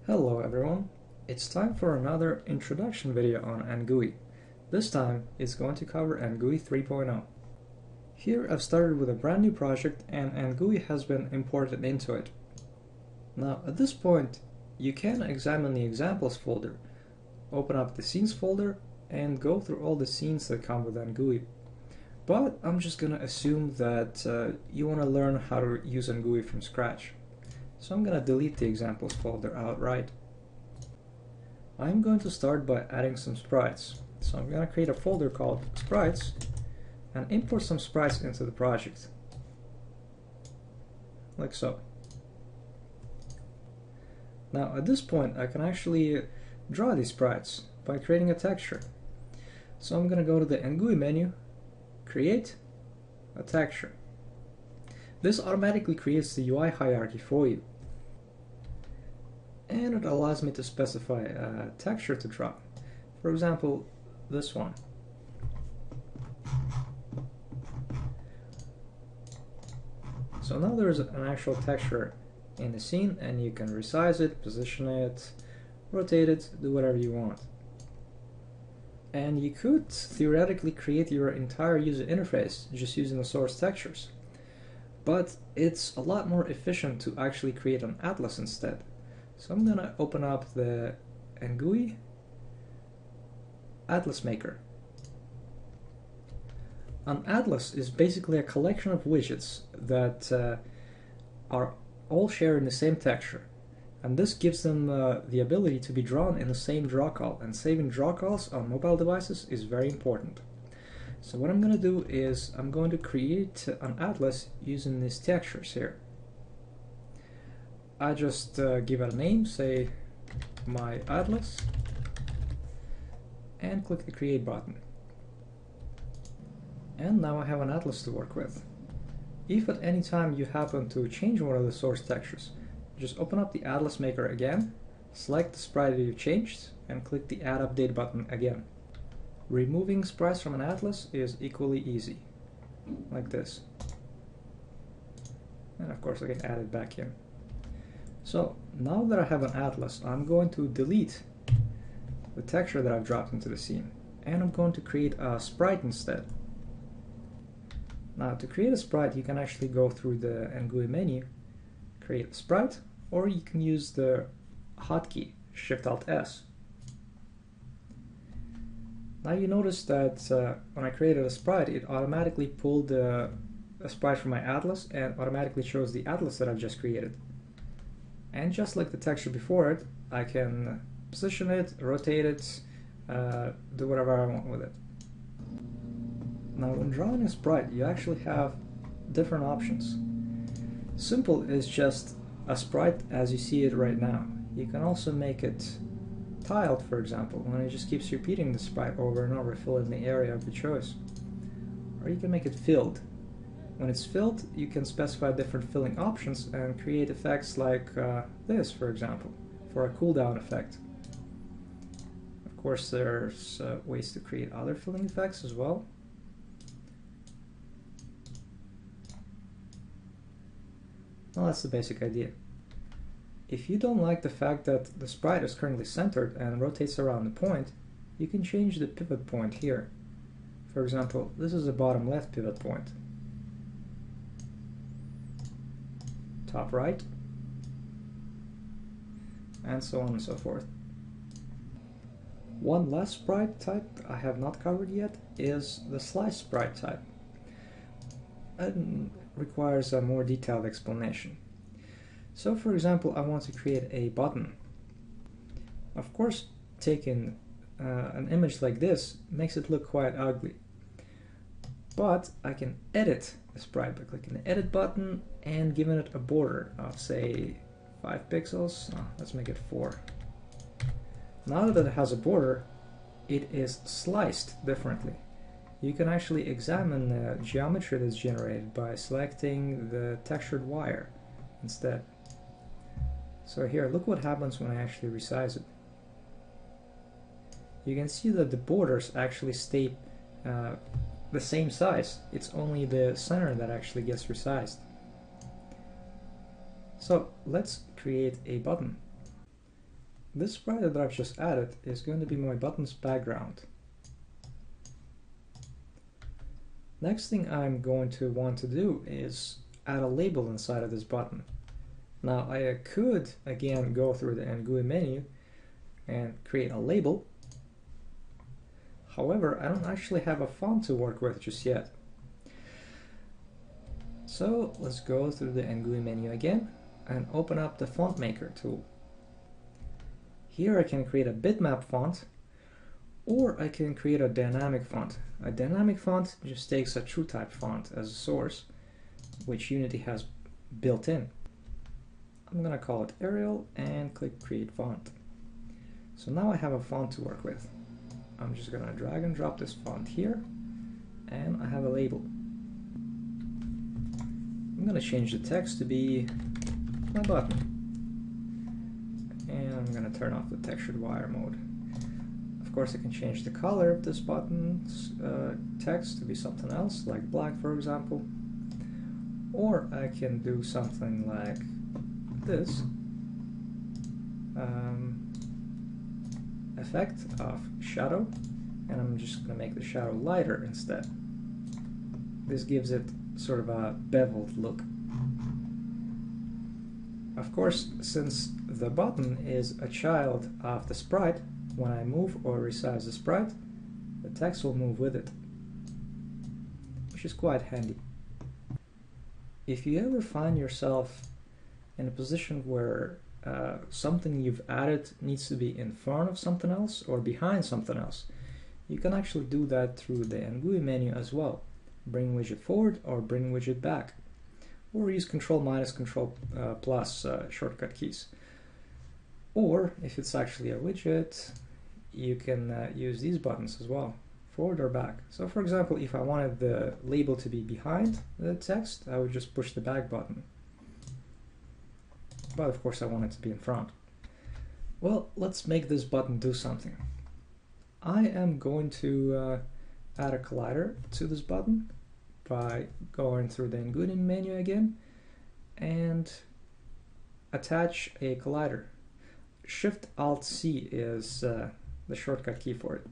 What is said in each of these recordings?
Hello everyone, it's time for another introduction video on NGUI. This time it's going to cover NGUI 3.0. Here I've started with a brand new project and NGUI has been imported into it. Now at this point you can examine the examples folder, open up the scenes folder and go through all the scenes that come with NGUI. But I'm just gonna assume that you want to learn how to use NGUI from scratch. So I'm going to delete the examples folder outright. I'm going to start by adding some sprites. So I'm going to create a folder called sprites and import some sprites into the project. Like so. Now at this point I can actually draw these sprites by creating a texture. So I'm going to go to the NGUI menu, create a texture. This automatically creates the UI hierarchy for you. And it allows me to specify a texture to draw. For example, this one. So now there's an actual texture in the scene and you can resize it, position it, rotate it, do whatever you want. And you could theoretically create your entire user interface just using the source textures. But it's a lot more efficient to actually create an atlas instead. So I'm going to open up the NGUI Atlas Maker. An atlas is basically a collection of widgets that are all sharing the same texture. And this gives them the ability to be drawn in the same draw call. And saving draw calls on mobile devices is very important. So what I'm going to do is I'm going to create an atlas using these textures here. I just give it a name, say my atlas, and click the create button. And now I have an atlas to work with. If at any time you happen to change one of the source textures, just open up the Atlas Maker again, select the sprite that you changed, and click the add update button again. Removing sprites from an atlas is equally easy, like this. And of course I can add it back in. So now that I have an atlas, I'm going to delete the texture that I've dropped into the scene, and I'm going to create a sprite instead. Now to create a sprite you can actually go through the NGUI menu, create a sprite, or you can use the hotkey Shift-Alt-S. Now you notice that when I created a sprite, it automatically pulled a sprite from my atlas and automatically chose the atlas that I've just created. And just like the texture before it, I can position it, rotate it, do whatever I want with it. Now when drawing a sprite, you actually have different options. Simple is just a sprite as you see it right now. You can also make it tiled, for example, when it just keeps repeating the sprite over and over, filling the area of your choice. Or you can make it filled. When it's filled, you can specify different filling options and create effects like this, for example, for a cooldown effect. Of course, there's ways to create other filling effects as well. Well, that's the basic idea. If you don't like the fact that the sprite is currently centered and rotates around the point, you can change the pivot point here. For example, this is the bottom left pivot point. Top right, and so on and so forth. One last sprite type I have not covered yet is the slice sprite type. It requires a more detailed explanation. So for example, I want to create a button. Of course, taking an image like this makes it look quite ugly. But I can edit the sprite by clicking the edit button and giving it a border of say 5 pixels. Oh, let's make it 4. Now that it has a border, it is sliced differently. You can actually examine the geometry that's generated by selecting the textured wire instead. So here, look what happens when I actually resize it. You can see that the borders actually stay the same size. It's only the center that actually gets resized. So let's create a button. this sprite that I've just added is going to be my button's background. Next thing I'm going to want to do is add a label inside of this button. Now I could again go through the NGUI menu and create a label. However, I don't actually have a font to work with just yet. So let's go through the NGUI menu again and open up the font maker tool. Here I can create a bitmap font, or I can create a dynamic font. A dynamic font just takes a TrueType font as a source, which Unity has built in. I'm gonna call it Arial and click Create Font. So now I have a font to work with. I'm just gonna drag and drop this font here, and I have a label. I'm gonna change the text to be my button, and I'm gonna turn off the textured wire mode. Of course, I can change the color of this button's text to be something else, like black, for example, or I can do something like this. Effect of shadow, and I'm just going to make the shadow lighter instead. This gives it sort of a beveled look. Of course, since the button is a child of the sprite, when I move or resize the sprite, the text will move with it, which is quite handy. If you ever find yourself in a position where something you've added needs to be in front of something else or behind something else, you can actually do that through the NGUI menu as well. Bring widget forward or bring widget back, or use Control minus Control plus shortcut keys. Or if it's actually a widget, you can use these buttons as well, forward or back. So for example, if I wanted the label to be behind the text, I would just push the back button. But of course I want it to be in front. Well, let's make this button do something. I am going to add a collider to this button by going through the NGUI menu again and attach a collider. Shift-Alt-C is the shortcut key for it.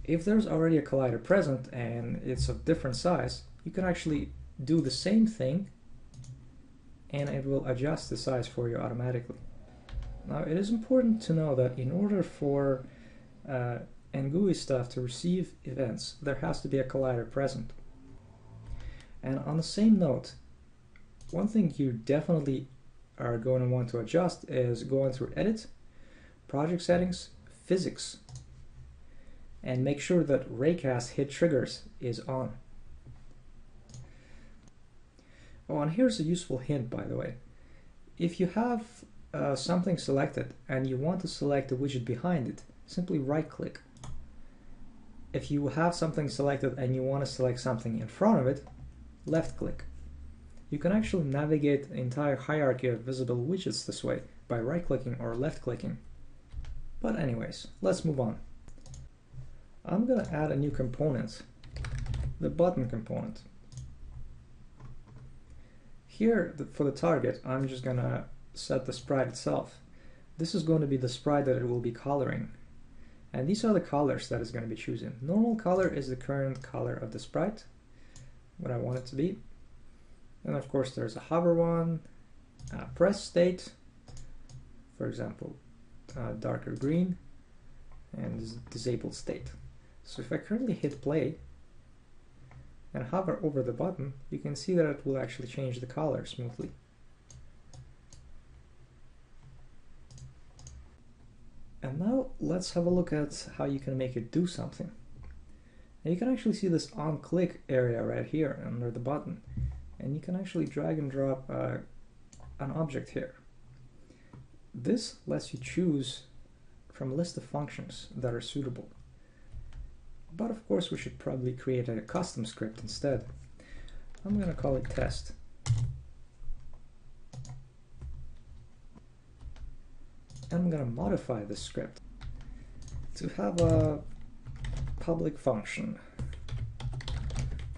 If there's already a collider present and it's of different size, you can actually do the same thing and it will adjust the size for you automatically. Now it is important to know that in order for NGUI stuff to receive events, there has to be a collider present. And on the same note, one thing you definitely are going to want to adjust is going through Edit, Project Settings, Physics, and make sure that Raycast Hit Triggers is on. Oh, and here's a useful hint, by the way. If you have something selected and you want to select the widget behind it, simply right-click. If you have something selected and you want to select something in front of it, left-click. You can actually navigate the entire hierarchy of visible widgets this way by right-clicking or left-clicking. But anyways, let's move on. I'm going to add a new component, the button component. Here, for the target, I'm just going to set the sprite itself. This is going to be the sprite that it will be coloring. And these are the colors that it's going to be choosing. Normal color is the current color of the sprite, what I want it to be. And of course there's a hover one, press state, for example, darker green, and disabled state. So if I currently hit play and hover over the button, you can see that it will actually change the color smoothly. And now let's have a look at how you can make it do something. And you can actually see this on-click area right here under the button. And you can actually drag and drop an object here. This lets you choose from a list of functions that are suitable. But of course we should probably create a custom script instead. I'm going to call it test. And I'm going to modify this script to have a public function.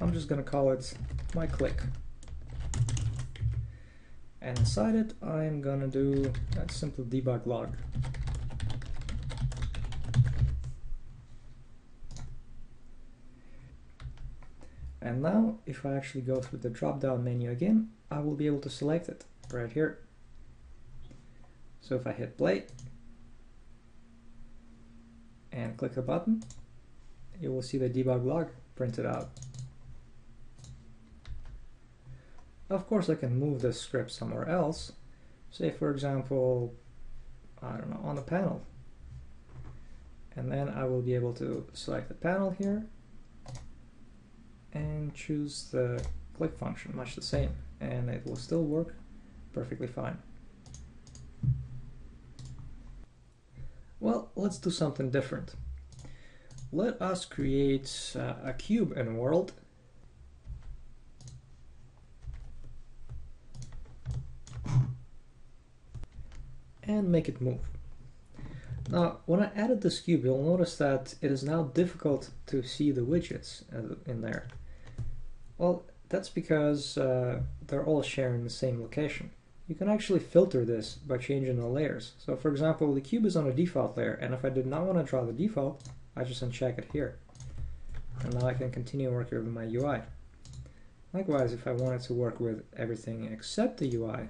I'm just going to call it my click. And inside it I'm going to do a simple debug log. And now if I actually go through the drop down menu again, I will be able to select it right here. So if I hit play and click the button, you will see the debug log printed out. Of course I can move this script somewhere else, say for example, I don't know, on the panel. And then I will be able to select the panel here and choose the click function, much the same, and it will still work perfectly fine. Well, let's do something different. Let us create a cube in world. And make it move. Now, when I added this cube, you'll notice that it is now difficult to see the widgets in there. Well, that's because they're all sharing the same location. You can actually filter this by changing the layers. So for example, the cube is on a default layer, and if I did not want to draw the default, I just uncheck it here. And now I can continue working with my UI. Likewise, if I wanted to work with everything except the UI,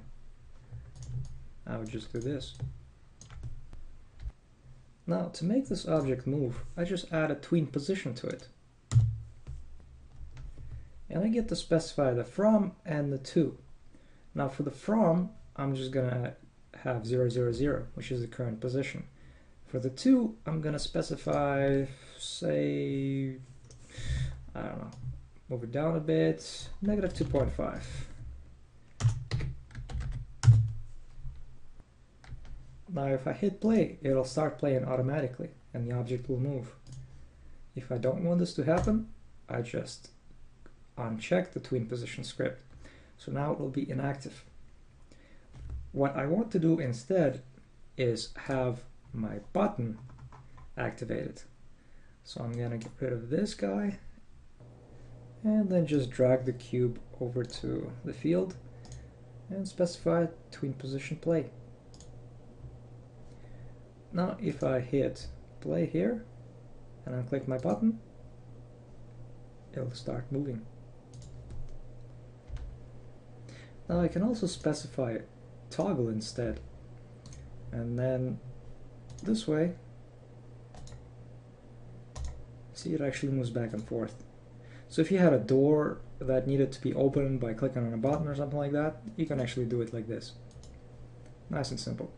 I would just do this. Now, to make this object move, I just add a tween position to it. And I get to specify the from and the to. Now for the from, I'm just gonna have 0, 0, 0, which is the current position. For the to, I'm gonna specify, say, I don't know, move it down a bit, negative 2.5. Now if I hit play, it'll start playing automatically and the object will move. If I don't want this to happen, I just uncheck the tween position script. So now it will be inactive. What I want to do instead is have my button activated. So I'm gonna get rid of this guy and then just drag the cube over to the field and specify tween position play. Now if I hit play here and I click my button, it'll start moving. Now I can also specify toggle instead, and then this way, see, it actually moves back and forth. So if you had a door that needed to be opened by clicking on a button or something like that, you can actually do it like this. Nice and simple.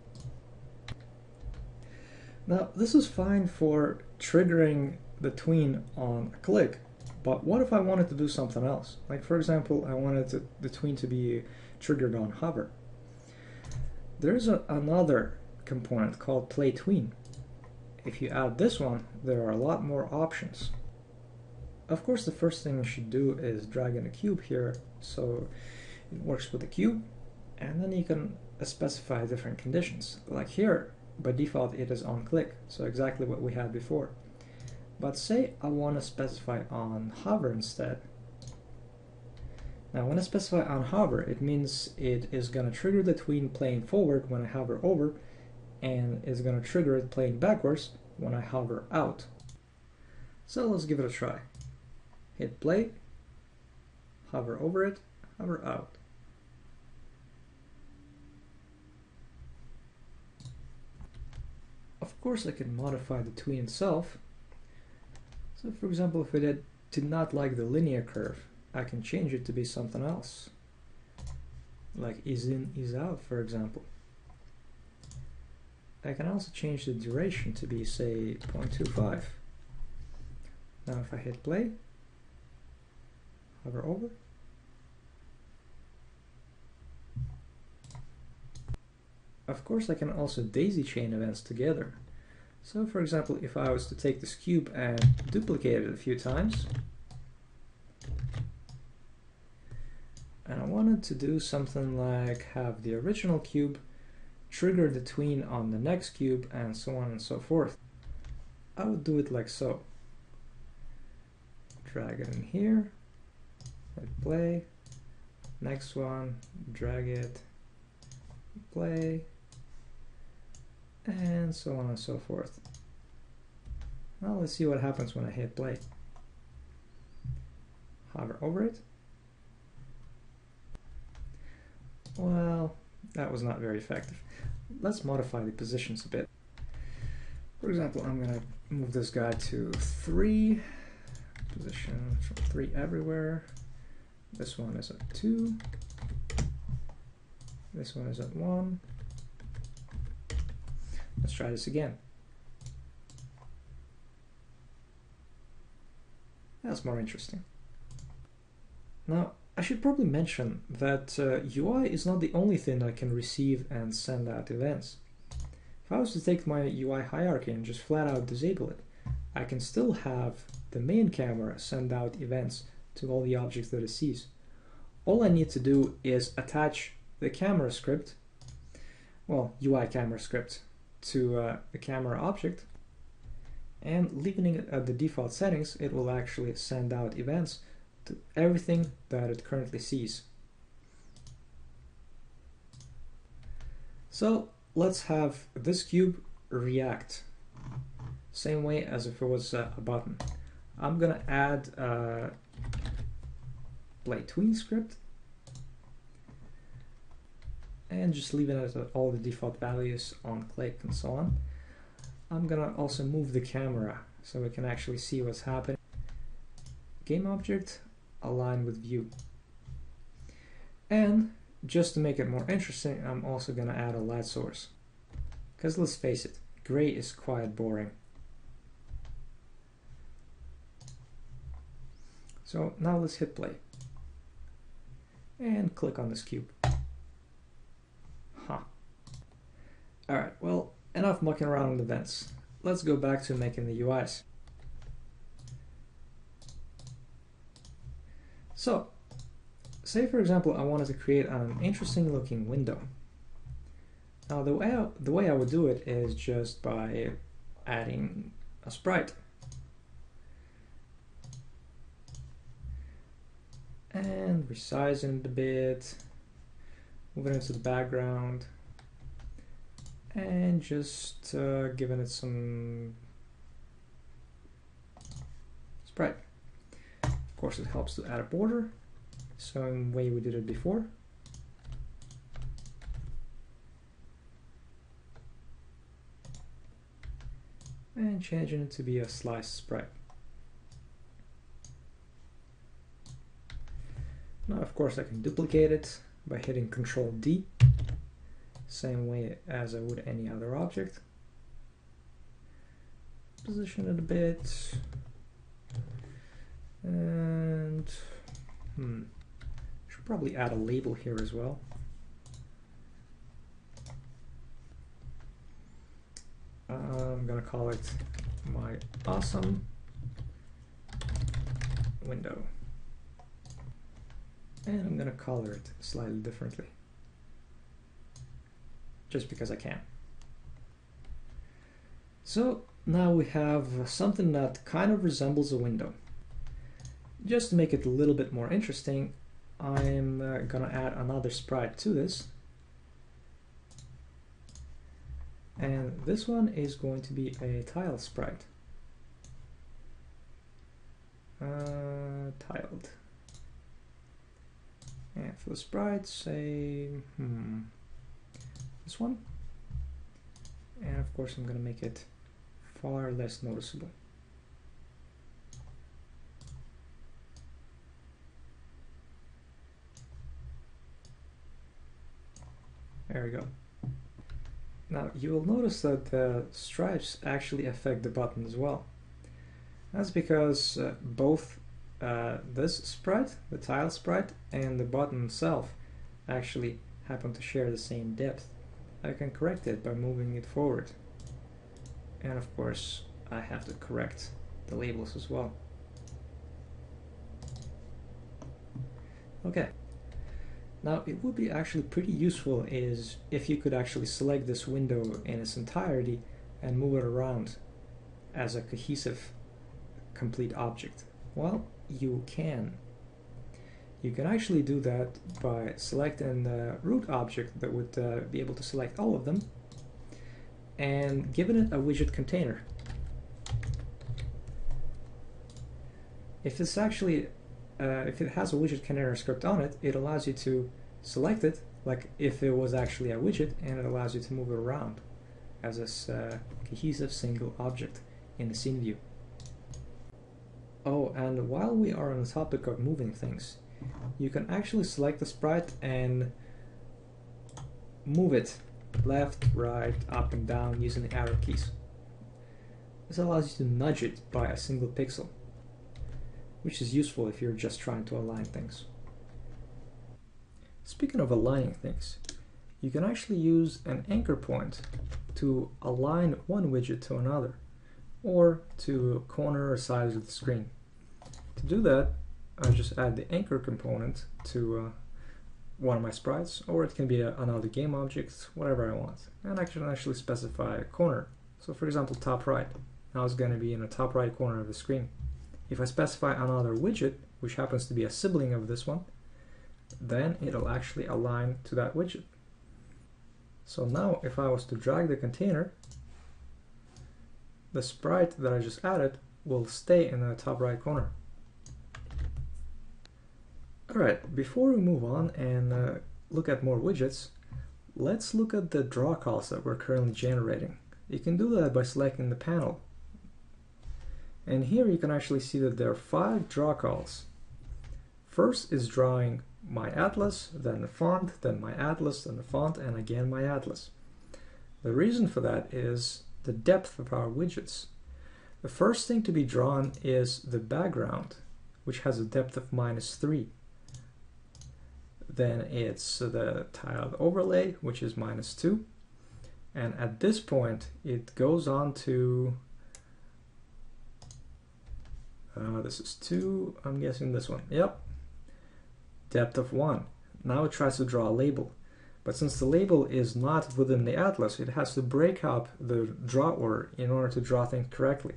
Now this is fine for triggering the tween on a click, but what if I wanted to do something else? Like for example, I wanted the tween to be triggered on hover. There's another component called play tween. If you add this one, there are a lot more options. Of course, the first thing you should do is drag in a cube here so it works with the cube, and then you can specify different conditions. Like here, by default it is on click, so exactly what we had before. But say I want to specify on hover instead. Now when I specify on hover, it means it is going to trigger the tween playing forward when I hover over, and is going to trigger it playing backwards when I hover out. So let's give it a try. Hit play, hover over it, hover out. Of course I can modify the tween itself. So for example, if I did not like the linear curve, I can change it to be something else, like ease in, ease out, for example. I can also change the duration to be, say, 0.25. Now if I hit play, hover over, of course I can also daisy chain events together. So for example, if I was to take this cube and duplicate it a few times, and I wanted to do something like have the original cube trigger the tween on the next cube and so on and so forth, I would do it like so. Drag it in here, hit play, next one, drag it, play, and so on and so forth. Now let's see what happens when I hit play. hover over it. Well, that was not very effective. Let's modify the positions a bit. For example, I'm gonna move this guy to 3, position from 3 everywhere. This one is at 2. This one is at 1. Let's try this again. That's more interesting. Now, I should probably mention that UI is not the only thing that can receive and send out events. If I was to take my UI hierarchy and just flat out disable it, I can still have the main camera send out events to all the objects that it sees. All I need to do is attach the camera script, well, UI camera script, to the camera object, and leaving it at the default settings, it will actually send out events to everything that it currently sees. So let's have this cube react same way as if it was a button. I'm gonna add a play tween script and just leave it as all the default values on click and so on. I'm gonna also move the camera so we can actually see what's happening. Game object align with view. And just to make it more interesting, I'm also gonna add a light source. Because let's face it, gray is quite boring. So now let's hit play. And click on this cube. Huh. Alright, well, enough mucking around with events. Let's go back to making the UIs. So, say for example I wanted to create an interesting looking window. Now the way I would do it is just by adding a sprite. And resizing it a bit, moving it to the background, and just giving it some sprite. Of course, it helps to add a border, same way we did it before. And changing it to be a slice sprite. Now, of course, I can duplicate it by hitting Control D, same way as I would any other object. Position it a bit, and should probably add a label here as well. I'm gonna call it my awesome window. And I'm gonna color it slightly differently, just because I can. So now we have something that kind of resembles a window. Just to make it a little bit more interesting, I'm gonna add another sprite to this. And this one is going to be a tile sprite. Tiled. And for the sprite, say, this one. And of course, I'm going to make it far less noticeable. There we go. Now, you will notice that the stripes actually affect the button as well. That's because both this sprite, the tile sprite, and the button itself actually happen to share the same depth. I can correct it by moving it forward. And of course, I have to correct the labels as well. Okay. Now, it would be actually pretty useful is if you could actually select this window in its entirety and move it around as a cohesive, complete object. Well, you can. You can actually do that by selecting the root object that would be able to select all of them and giving it a widget container. If it's actually if it has a widget canary script on it, it allows you to select it like if it was actually a widget, and it allows you to move it around as a cohesive single object in the scene view. Oh, and while we are on the topic of moving things, you can actually select the sprite and move it left, right, up and down using the arrow keys. This allows you to nudge it by a single pixel, which is useful if you're just trying to align things. Speaking of aligning things, you can actually use an anchor point to align one widget to another, or to a corner or sides of the screen. To do that, I just add the anchor component to one of my sprites, or it can be another game object, whatever I want. And I can actually specify a corner. So for example, top right. Now it's going to be in the top right corner of the screen. If I specify another widget, which happens to be a sibling of this one, then it'll actually align to that widget. So now if I was to drag the container, the sprite that I just added will stay in the top right corner. Alright, before we move on and look at more widgets, let's look at the draw calls that we're currently generating. You can do that by selecting the panel. And here you can actually see that there are 5 draw calls. First is drawing my atlas, then the font, then my atlas, then the font, and again my atlas. The reason for that is the depth of our widgets. The first thing to be drawn is the background, which has a depth of -3. Then it's the tiled overlay, which is -2. And at this point, it goes on to, this is 2, I'm guessing this one, yep. Depth of 1. Now it tries to draw a label. But since the label is not within the atlas, it has to break up the draw order in order to draw things correctly.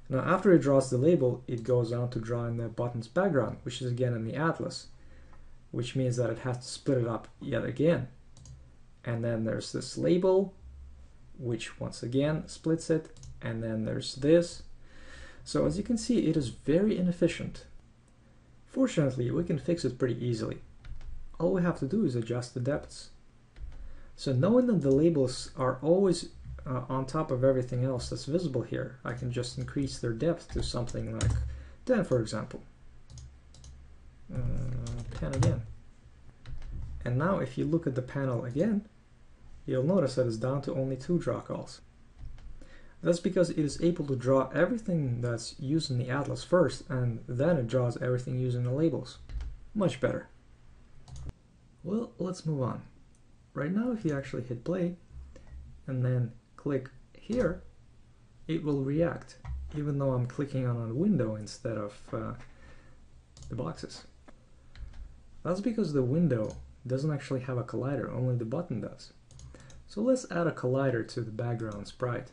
Now after it draws the label, it goes on to drawing the button's background, which is again in the atlas, which means that it has to split it up yet again. And then there's this label, which once again splits it, and then there's this. So as you can see, it is very inefficient. Fortunately, we can fix it pretty easily. All we have to do is adjust the depths. So knowing that the labels are always on top of everything else that's visible here, I can just increase their depth to something like 10, for example. 10 again. And now if you look at the panel again, you'll notice that it's down to only 2 draw calls. That's because it is able to draw everything that's used in the atlas first, and then it draws everything using the labels. Much better. Well, let's move on. Right now, if you actually hit play and then click here, it will react, even though I'm clicking on a window instead of the boxes. That's because the window doesn't actually have a collider, only the button does. So let's add a collider to the background sprite.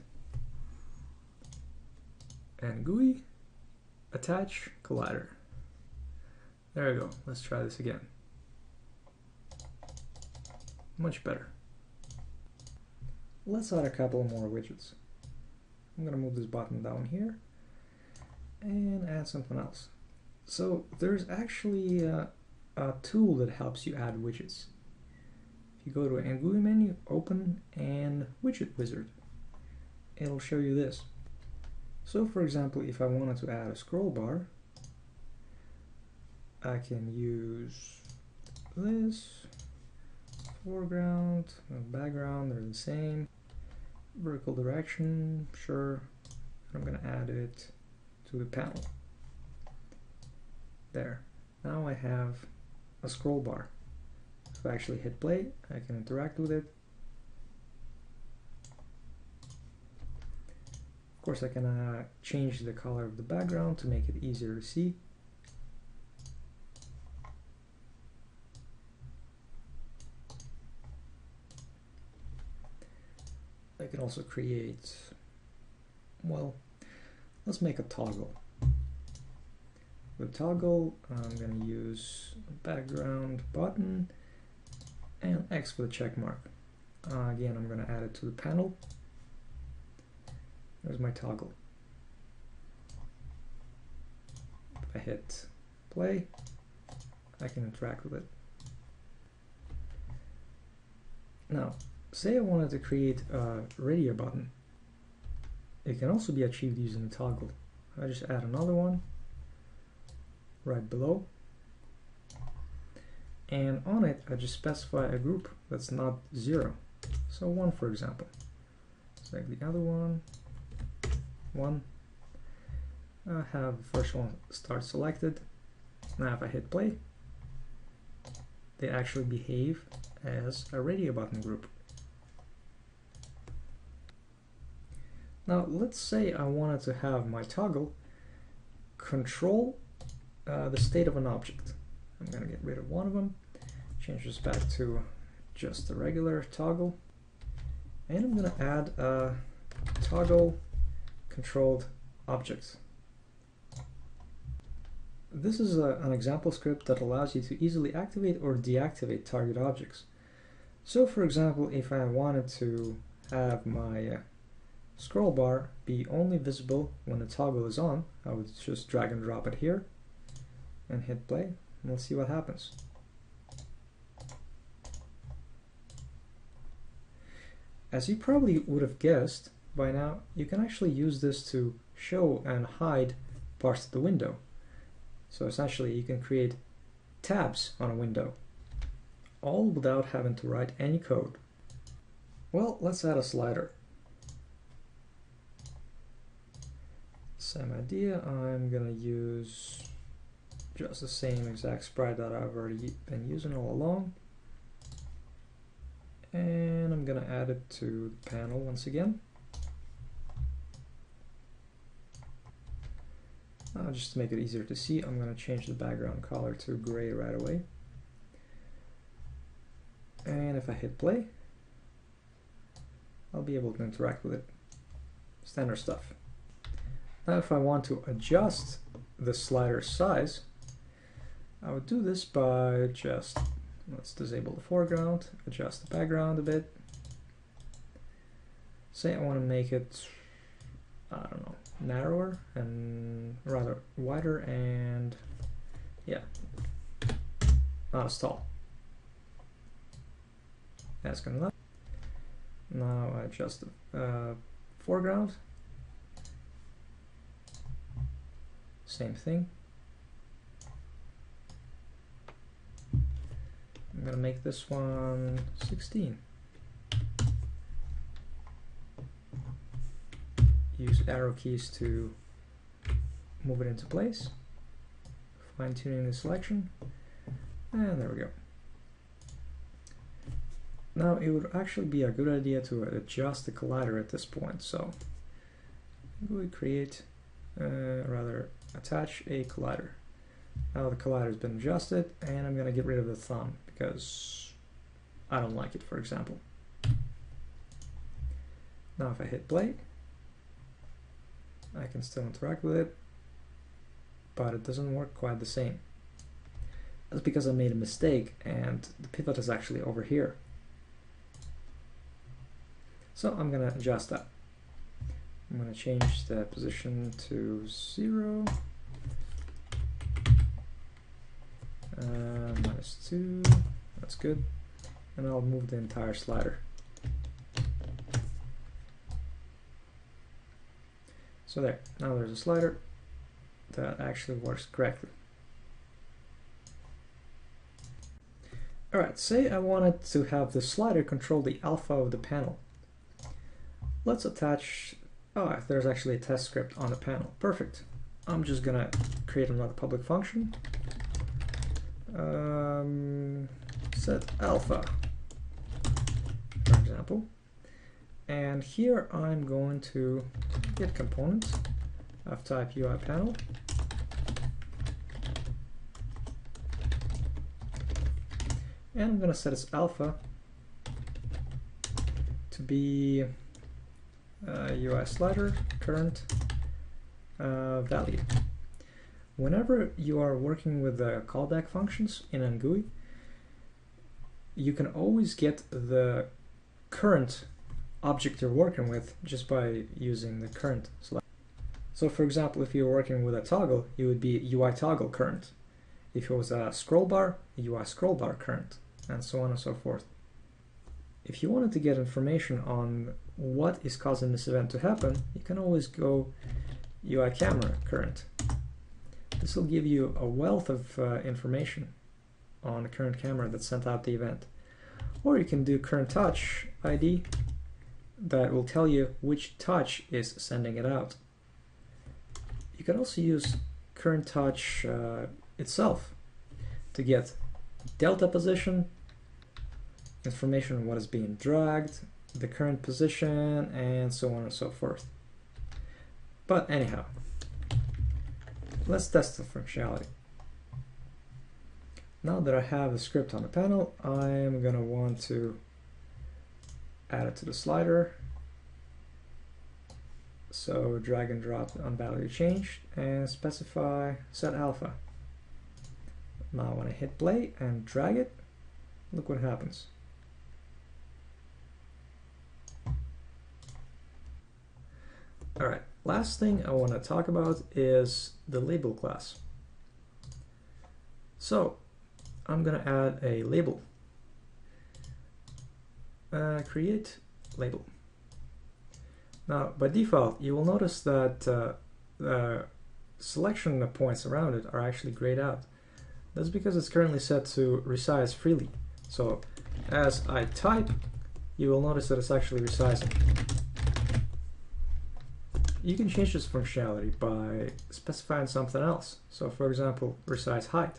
NGUI, attach collider. There we go. Let's try this again. Much better. Let's add a couple more widgets. I'm going to move this button down here and add something else. So there's actually a tool that helps you add widgets. If you go to an NGUI menu, open and widget wizard, it'll show you this. So for example, if I wanted to add a scroll bar, I can use this, foreground, background, they're the same, vertical direction, sure, I'm going to add it to the panel. There, now I have a scroll bar. If I actually hit play, I can interact with it. Of course, I can change the color of the background to make it easier to see. I can also create, well, let's make a toggle. With toggle, I'm going to use background button and X for the check mark. Again, I'm going to add it to the panel. There's my toggle. If I hit play, I can interact with it. Now, say I wanted to create a radio button. It can also be achieved using the toggle. I just add another one right below, and on it I just specify a group that's not 0. So 1, for example. Select the other one, 1. I have the first one start selected. Now if I hit play, they actually behave as a radio button group. Now let's say I wanted to have my toggle control the state of an object. I'm going to get rid of one of them, change this back to just a regular toggle, and I'm going to add a toggle controlled object. This is an example script that allows you to easily activate or deactivate target objects. So for example, if I wanted to have my scroll bar be only visible when the toggle is on, I would just drag and drop it here and hit play, and we'll see what happens. As you probably would have guessed by now, you can actually use this to show and hide parts of the window. So essentially you can create tabs on a window, all without having to write any code. Well, let's add a slider. Same idea, I'm gonna use just the same exact sprite that I've already been using all along. And I'm gonna add it to the panel once again. Just to make it easier to see, I'm going to change the background color to gray right away. And if I hit play, I'll be able to interact with it. Standard stuff. Now if I want to adjust the slider size, I would do this by just, let's disable the foreground, adjust the background a bit. Say I want to make it, I don't know, narrower and rather wider, and yeah, not as tall. That's good enough. Now I adjust the foreground. Same thing. I'm gonna make this one 16. Use arrow keys to move it into place, fine-tuning the selection, and there we go. Now it would actually be a good idea to adjust the collider at this point, so we create, rather attach a collider. Now the collider has been adjusted, and I'm going to get rid of the thumb because I don't like it, for example. Now if I hit play, I can still interact with it, but it doesn't work quite the same. That's because I made a mistake and the pivot is actually over here. So I'm going to adjust that. I'm going to change the position to 0, -2, that's good, and I'll move the entire slider. So there, now there's a slider that actually works correctly. Alright, say I wanted to have the slider control the alpha of the panel. Let's attach, oh, there's actually a test script on the panel. Perfect. I'm just gonna create another public function. Set alpha, for example. And here I'm going to get component of type UI panel. And I'm going to set its alpha to be UI slider current value. Whenever you are working with the callback functions in NGUI, you can always get the current object you're working with just by using the current slider. So for example, if you're working with a toggle, it would be UI toggle current. If it was a scroll bar, UI scroll bar current, and so on and so forth. If you wanted to get information on what is causing this event to happen, you can always go UI camera current. This will give you a wealth of information on the current camera that sent out the event. Or you can do current touch ID that will tell you which touch is sending it out. You can also use current touch itself to get delta position, information on what is being dragged, the current position, and so on and so forth. But anyhow, let's test the functionality. Now that I have the script on the panel, I'm going to want to add it to the slider. So drag and drop on value change and specify set alpha. Now when I hit play and drag it, look what happens. Alright, last thing I want to talk about is the label class. So I'm going to add a label. Create label. Now by default you will notice that the selection points around it are actually grayed out. That's because it's currently set to resize freely. So as I type, you will notice that it's actually resizing. You can change this functionality by specifying something else. So for example, resize height.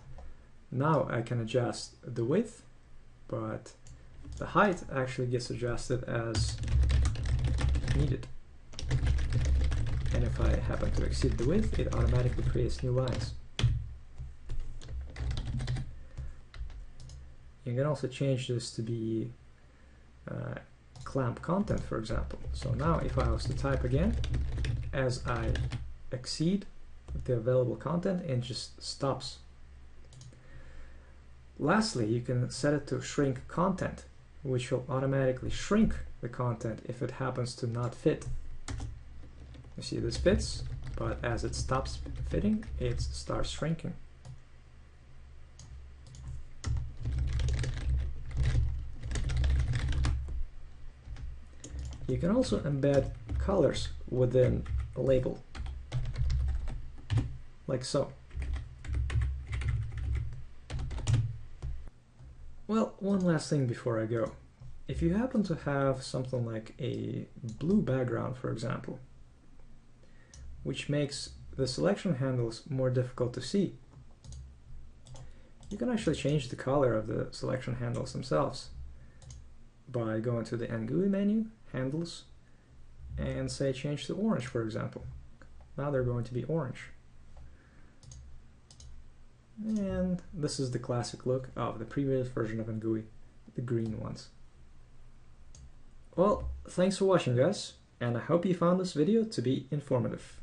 Now I can adjust the width, but the height actually gets adjusted as needed. And if I happen to exceed the width, it automatically creates new lines. You can also change this to be clamp content, for example. So now if I was to type again, as I exceed the available content, it just stops. Lastly, you can set it to shrink content, which will automatically shrink the content if it happens to not fit. You see this fits, but as it stops fitting, it starts shrinking. You can also embed colors within a label, like so. Well, one last thing before I go. If you happen to have something like a blue background, for example, which makes the selection handles more difficult to see, you can actually change the color of the selection handles themselves by going to the NGUI menu, handles, and say change to orange, for example. Now they're going to be orange. And this is the classic look of the previous version of NGUI, the green ones. Well, thanks for watching, guys, and I hope you found this video to be informative.